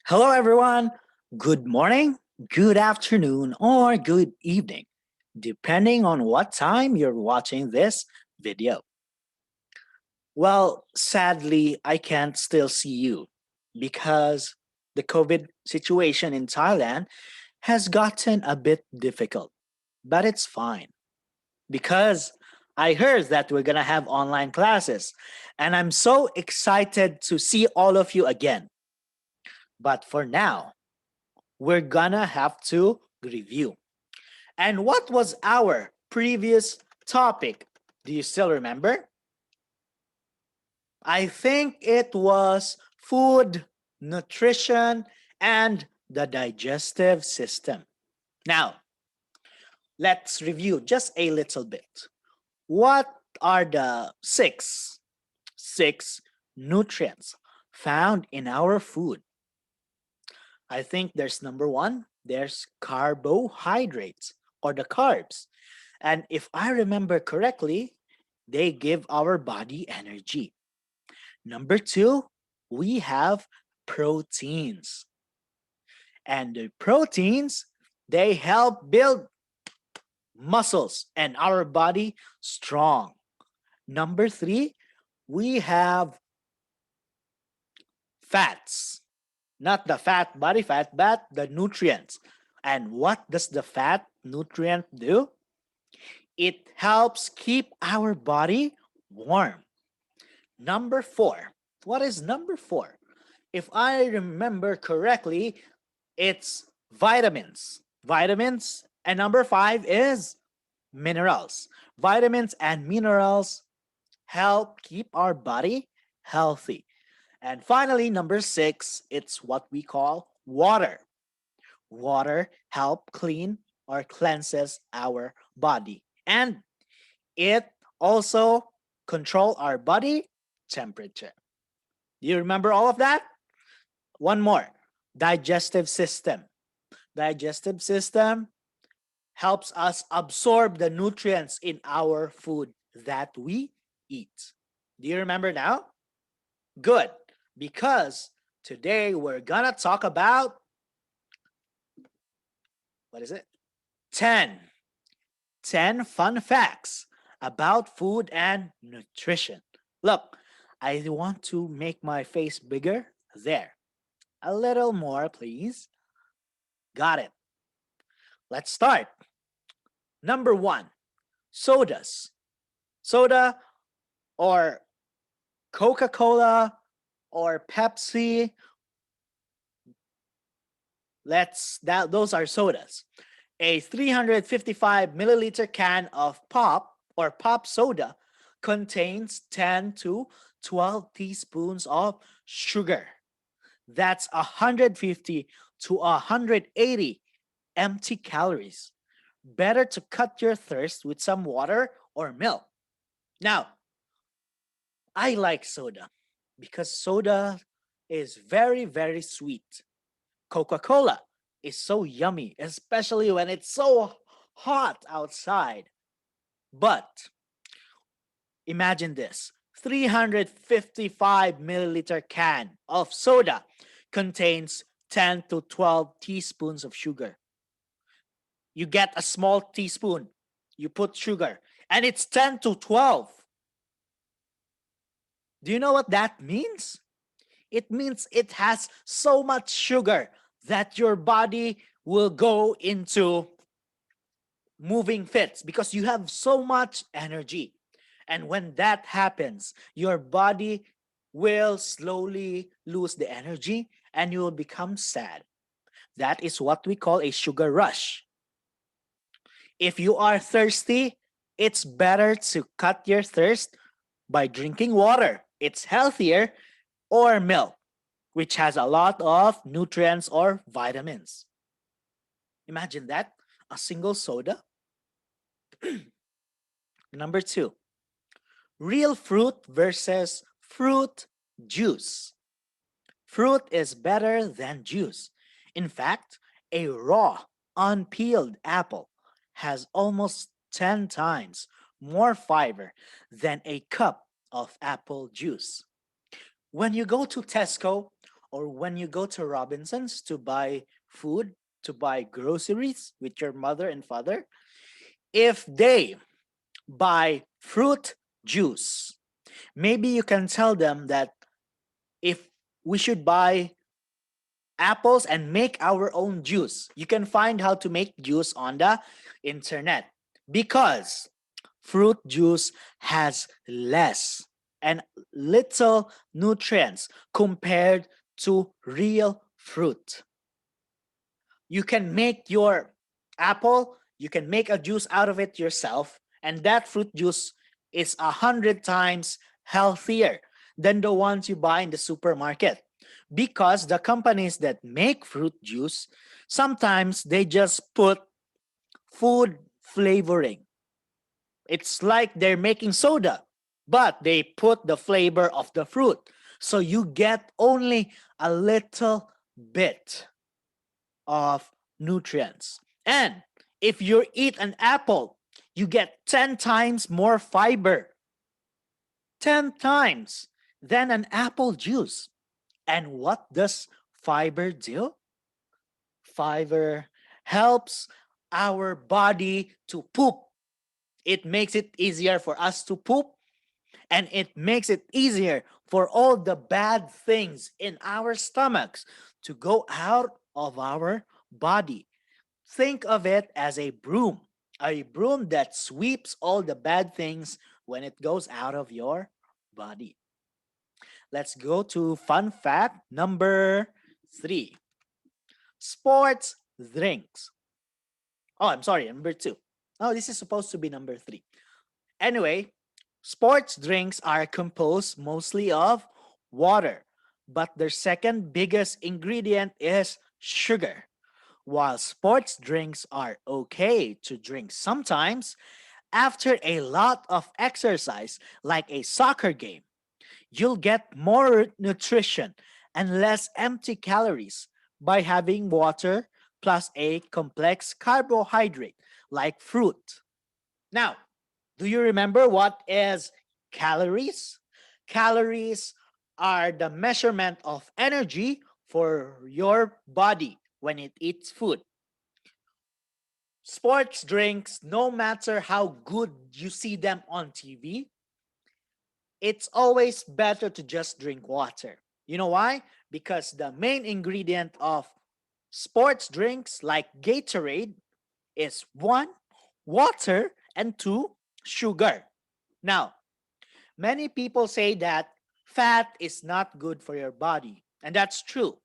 Hello, everyone. Good morning, good afternoon, or good evening, depending on what time you're watching this video. Well, sadly, I can't still see you because the COVID situation in Thailand has gotten a bit difficult, but it's fine because I heard that we're going to have online classes, and I'm so excited to see all of you again. But for now, we're gonna have to review. And what was our previous topic? Do you still remember? I think it was food, nutrition, and the digestive system. Now, let's review just a little bit. What are the six nutrients found in our food? I think there's number one, there's carbohydrates or the carbs. And if I remember correctly, they give our body energy. Number two, we have proteins. And the proteins, they help build muscles and our body strong. Number three, we have fats. Not the fat, body fat, but the nutrients. And what does the fat nutrient do? It helps keep our body warm. Number four. What is number four? If I remember correctly, it's vitamins. Vitamins. And number five is minerals. Vitamins and minerals help keep our body healthy. And finally, number six, it's what we call water. Water help clean or cleanses our body. And it also control our body temperature. Do you remember all of that? One more. Digestive system. Digestive system helps us absorb the nutrients in our food that we eat. Do you remember now? Good. Because today we're gonna talk about what is it? 10. 10 fun facts about food and nutrition. Look, I want to make my face bigger. There. A little more, please. Got it. Let's start. Number one, sodas. Soda or Coca Cola or Pepsi. Those are sodas. A 355 milliliter can of pop or pop soda contains 10 to 12 teaspoons of sugar. That's 150 to 180 empty calories. Better to cut your thirst with some water or milk. Now, I like soda because soda is very, very sweet. Coca Cola is so yummy, especially when it's so hot outside. But imagine this 355 milliliter can of soda contains 10 to 12 teaspoons of sugar. You get a small teaspoon, you put sugar, and it's 10 to 12. Do you know what that means? It means it has so much sugar that your body will go into moving fits because you have so much energy. And when that happens, your body will slowly lose the energy and you will become sad. That is what we call a sugar rush. If you are thirsty, it's better to cut your thirst by drinking water. It's healthier, or milk, which has a lot of nutrients or vitamins. Imagine that, a single soda. Number two, real fruit versus fruit juice. Fruit is better than juice. In fact, a raw, unpeeled apple has almost 10 times more fiber than a cup of apple juice. When you go to Tesco or when you go to Robinsons to buy food, to buy groceries with your mother and father, if they buy fruit juice, maybe you can tell them that if we should buy apples and make our own juice. You can find how to make juice on the internet because fruit juice has less and little nutrients compared to real fruit. You can make your apple, you can make a juice out of it yourself, and that fruit juice is 100 times healthier than the ones you buy in the supermarket because the companies that make fruit juice sometimes they just put food flavoring. It's like they're making soda, but they put the flavor of the fruit. So you get only a little bit of nutrients. And if you eat an apple, you get 10 times more fiber, 10 times than an apple juice. And what does fiber do? Fiber helps our body to poop. It makes it easier for us to poop, and it makes it easier for all the bad things in our stomachs to go out of our body. Think of it as a broom that sweeps all the bad things when it goes out of your body. Let's go to fun fact number 3. Sports drinks. Oh, I'm sorry, number 2. Oh, this is supposed to be number 3. Anyway, sports drinks are composed mostly of water, but their second biggest ingredient is sugar. While sports drinks are okay to drink sometimes, after a lot of exercise, like a soccer game, you'll get more nutrition and less empty calories by having water plus a complex carbohydrate like fruit. Now, do you remember what is calories? Calories are the measurement of energy for your body when it eats food. Sports drinks, no matter how good you see them on TV, it's always better to just drink water. You know why? Because the main ingredient of sports drinks like Gatorade is one, water, and two, sugar. Now, many people say that fat is not good for your body, and that's true.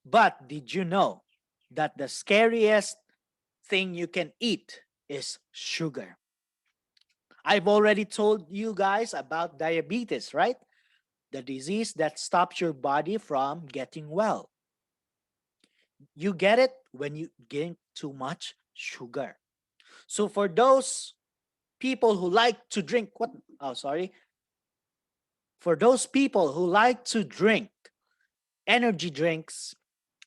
But did you know that the scariest thing you can eat is sugar? I've already told you guys about diabetes, right? The disease that stops your body from getting well. You get it when you drink too much sugar. So for those people who like to drink what oh sorry, for those people who like to drink energy drinks,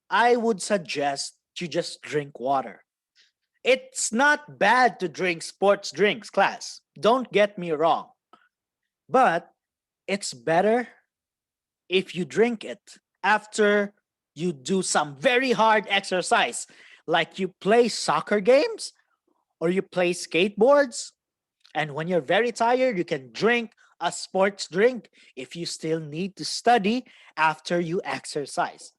I would suggest you just drink water. It's not bad to drink sports drinks, class. Don't get me wrong. But it's better if you drink it after you do some very hard exercise, like you play soccer games or you play skateboards. And when you're very tired, you can drink a sports drink if you still need to study after you exercise.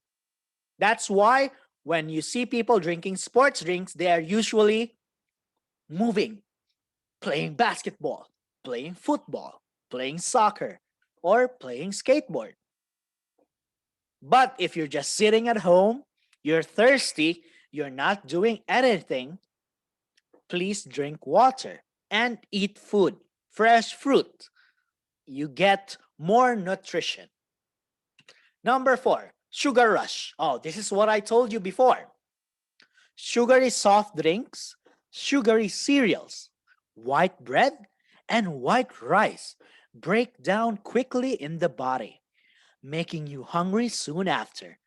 That's why when you see people drinking sports drinks, they are usually moving, playing basketball, playing football, playing soccer, or playing skateboard. But if you're just sitting at home, you're thirsty, you're not doing anything, please drink water and eat food, fresh fruit. You get more nutrition. Number 4, sugar rush. Oh, this is what I told you before. Sugary soft drinks, sugary cereals, white bread, and white rice break down quickly in the body, making you hungry soon after.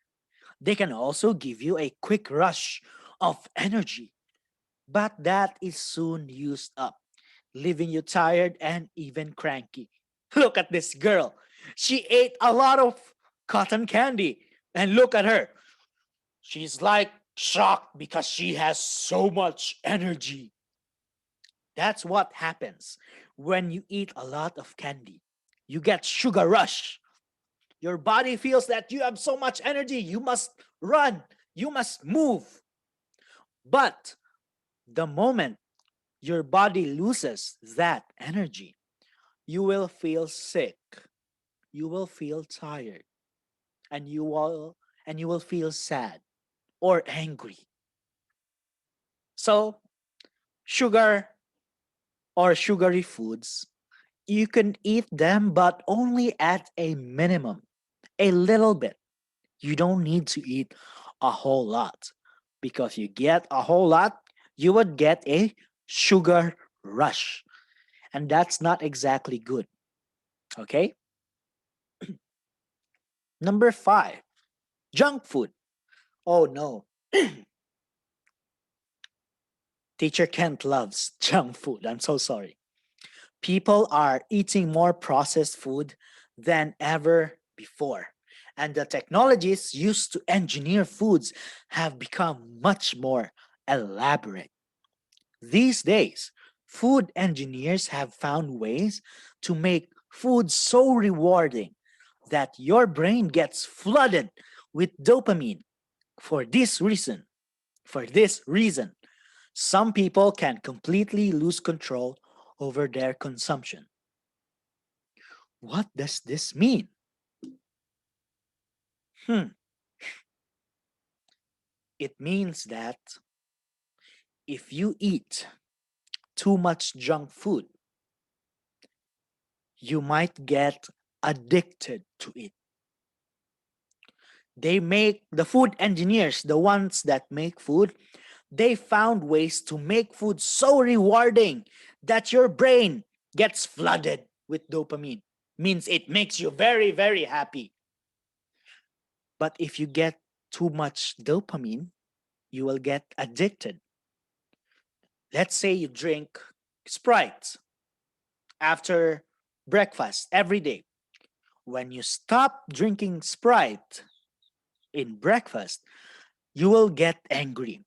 They can also give you a quick rush of energy, but that is soon used up, leaving you tired and even cranky. Look at this girl. She ate a lot of cotton candy. And look at her. She's like shocked because she has so much energy. That's what happens when you eat a lot of candy. You get sugar rush. Your body feels that you have so much energy. You must run. You must move. But the moment your body loses that energy, you will feel sick. You will feel tired. And you will feel sad or angry. So, sugar or sugary foods, you can eat them but only at a minimum, a little bit. You don't need to eat a whole lot, because you get a whole lot, you would get a sugar rush, and that's not exactly good. Okay? Number 5, junk food. Oh no, teacher Kent loves junk food. I'm so sorry. People are eating more processed food than ever before. And the technologies used to engineer foods have become much more elaborate. These days, food engineers have found ways to make food so rewarding that your brain gets flooded with dopamine. For this reason, for this reason, some people can completely lose control over their consumption. What does this mean? Hmm, it means that if you eat too much junk food, you might get addicted to it. The food engineers, the ones that make food, they found ways to make food so rewarding that your brain gets flooded with dopamine. Means it makes you very, very happy. But if you get too much dopamine, you will get addicted. Let's say you drink Sprite after breakfast every day. When you stop drinking Sprite in breakfast, you will get angry.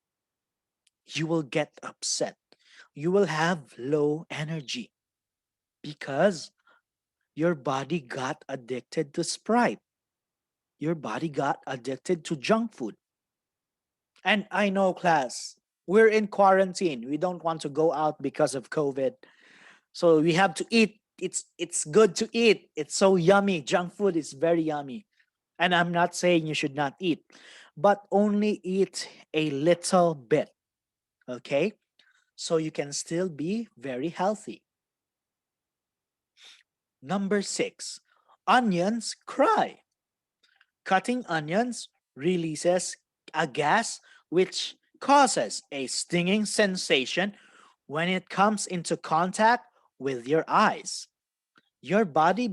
You will get upset. You will have low energy because your body got addicted to Sprite. Your body got addicted to junk food. And I know, class, we're in quarantine. We don't want to go out because of COVID. So we have to eat. It's good to eat. It's so yummy. Junk food is very yummy. And I'm not saying you should not eat, but only eat a little bit, okay? So you can still be very healthy. Number 6, onions cry. Cutting onions releases a gas which causes a stinging sensation when it comes into contact with your eyes. Your body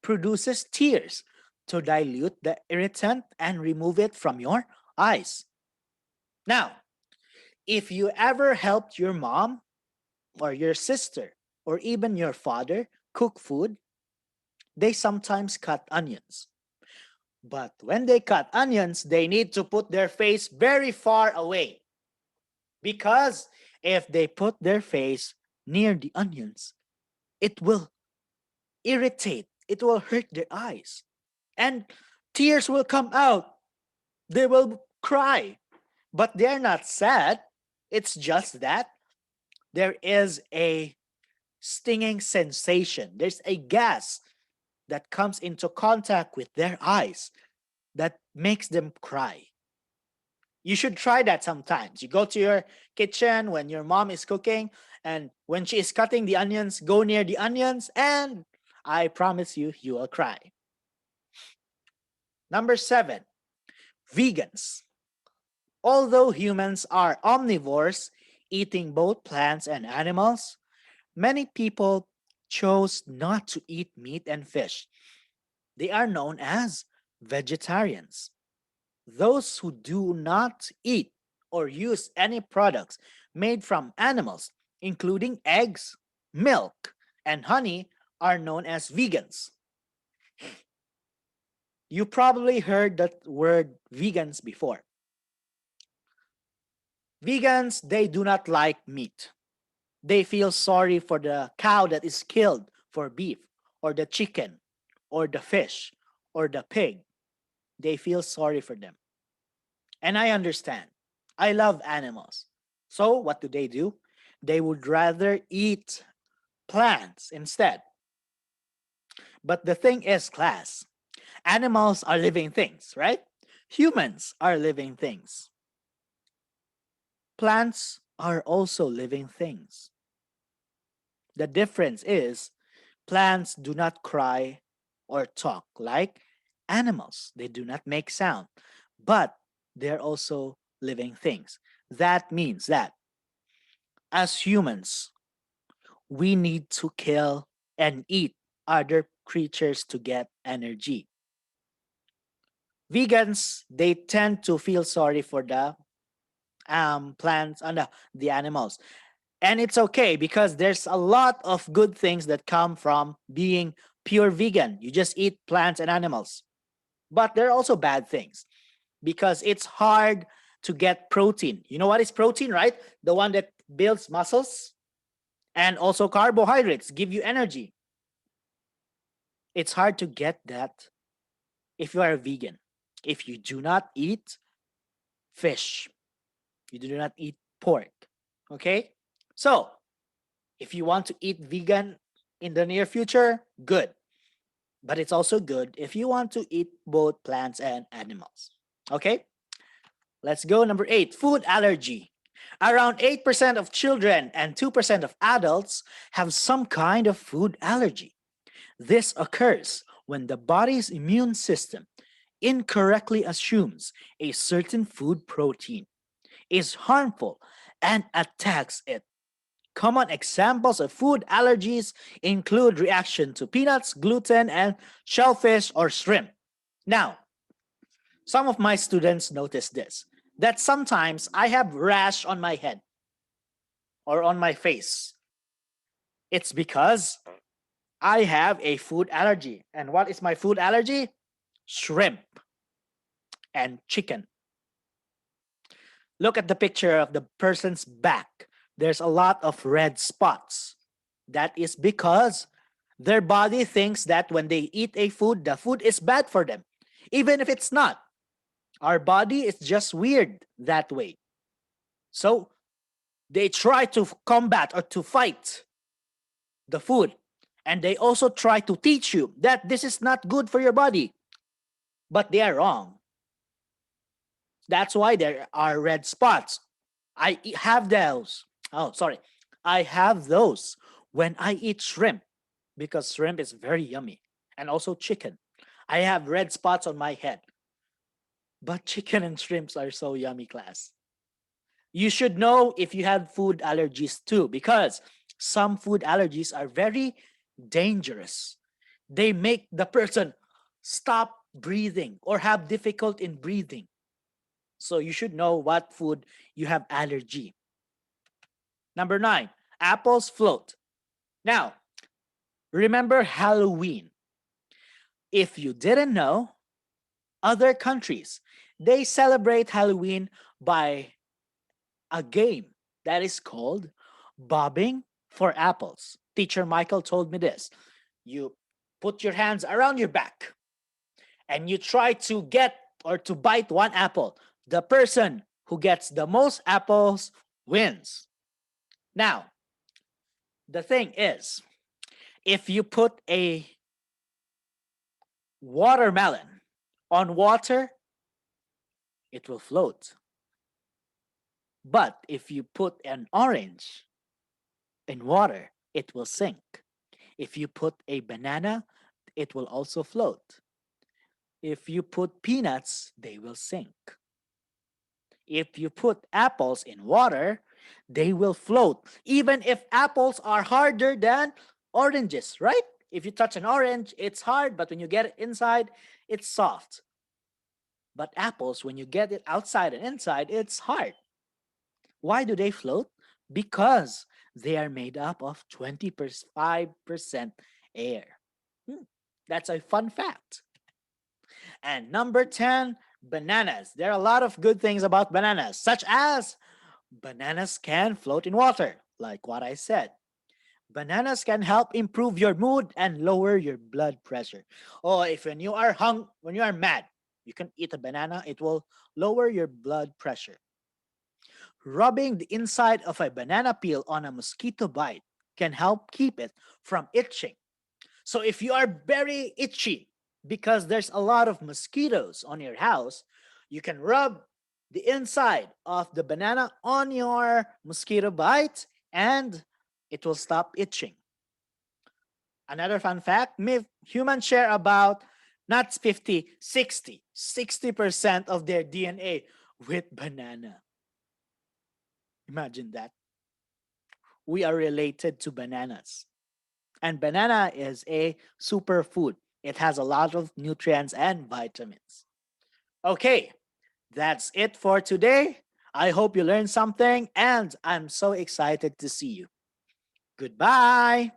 produces tears to dilute the irritant and remove it from your eyes. Now, if you ever helped your mom or your sister or even your father cook food, they sometimes cut onions. But when they cut onions, they need to put their face very far away, because if they put their face near the onions, it will irritate, it will hurt their eyes, and tears will come out. They will cry, but they're not sad. It's just that there is a stinging sensation. There's a gas that comes into contact with their eyes that makes them cry. You should try that sometimes. You go to your kitchen when your mom is cooking, and when she is cutting the onions, go near the onions, and I promise you, you will cry. Number 7, vegans. Although humans are omnivores, eating both plants and animals, many people chose not to eat meat and fish. They are known as vegetarians. Those who do not eat or use any products made from animals, including eggs, milk, and honey, are known as vegans. You probably heard that word vegans before. Vegans, they do not like meat. They feel sorry for the cow that is killed for beef, or the chicken, or the fish, or the pig. They feel sorry for them. And I understand. I love animals. So, what do? They would rather eat plants instead. But the thing is, class, animals are living things, right? Humans are living things. Plants are also living things. The difference is plants do not cry or talk like animals. They do not make sound, but they're also living things. That means that as humans, we need to kill and eat other creatures to get energy. Vegans, they tend to feel sorry for the plants and the animals. And it's okay because there's a lot of good things that come from being pure vegan. You just eat plants and animals. But there are also bad things because it's hard to get protein. You know what is protein, right? The one that builds muscles, and also carbohydrates give you energy. It's hard to get that if you are a vegan. If you do not eat fish, you do not eat pork. Okay? So, if you want to eat vegan in the near future, good. But it's also good if you want to eat both plants and animals. Okay? Let's go. Number 8, food allergy. Around 8% of children and 2% of adults have some kind of food allergy. This occurs when the body's immune system incorrectly assumes a certain food protein is harmful and attacks it. Common examples of food allergies include reaction to peanuts, gluten, and shellfish or shrimp. Now, some of my students notice this that sometimes I have rash on my head or on my face. It's because I have a food allergy. And what is my food allergy? Shrimp and chicken. Look at the picture of the person's back. There's a lot of red spots. That is because their body thinks that when they eat a food, the food is bad for them, even if it's not. Our body is just weird that way. So they try to combat or to fight the food. And they also try to teach you that this is not good for your body. But they are wrong. That's why there are red spots. Have those. Oh, sorry. I have those when I eat shrimp because shrimp is very yummy. And also chicken. I have red spots on my head. But chicken and shrimps are so yummy, class. You should know if you have food allergies too, because some food allergies are very dangerous. They make the person stop breathing or have difficulty in breathing. So you should know what food you have allergy. Number 9, apples float. Now, remember Halloween. If you didn't know, other countries, they celebrate Halloween by a game that is called bobbing for apples. Teacher Michael told me this. You put your hands around your back and you try to get or to bite one apple. The person who gets the most apples wins. Now, the thing is, if you put a watermelon on water, it will float. But if you put an orange in water, it will sink. If you put a banana, it will also float. If you put peanuts, they will sink. If you put apples in water, they will float, even if apples are harder than oranges, right? If you touch an orange, it's hard, but when you get it inside, it's soft. But apples, when you get it outside and inside, it's hard. Why do they float? Because they are made up of 25% air. Hmm, That's a fun fact. And number 10, bananas. There are a lot of good things about bananas, such as bananas can float in water, like what I said. Bananas can help improve your mood and lower your blood pressure. Oh, if when you are mad, you can eat a banana, it will lower your blood pressure. Rubbing the inside of a banana peel on a mosquito bite can help keep it from itching. So if you are very itchy because there's a lot of mosquitoes on your house, you can rub the inside of the banana on your mosquito bite and it will stop itching. Another fun fact, humans share about not 50, 60% of their DNA with banana. Imagine that. We are related to bananas. And banana is a superfood. It has a lot of nutrients and vitamins. Okay, that's it for today. I hope you learned something and I'm so excited to see you. Goodbye.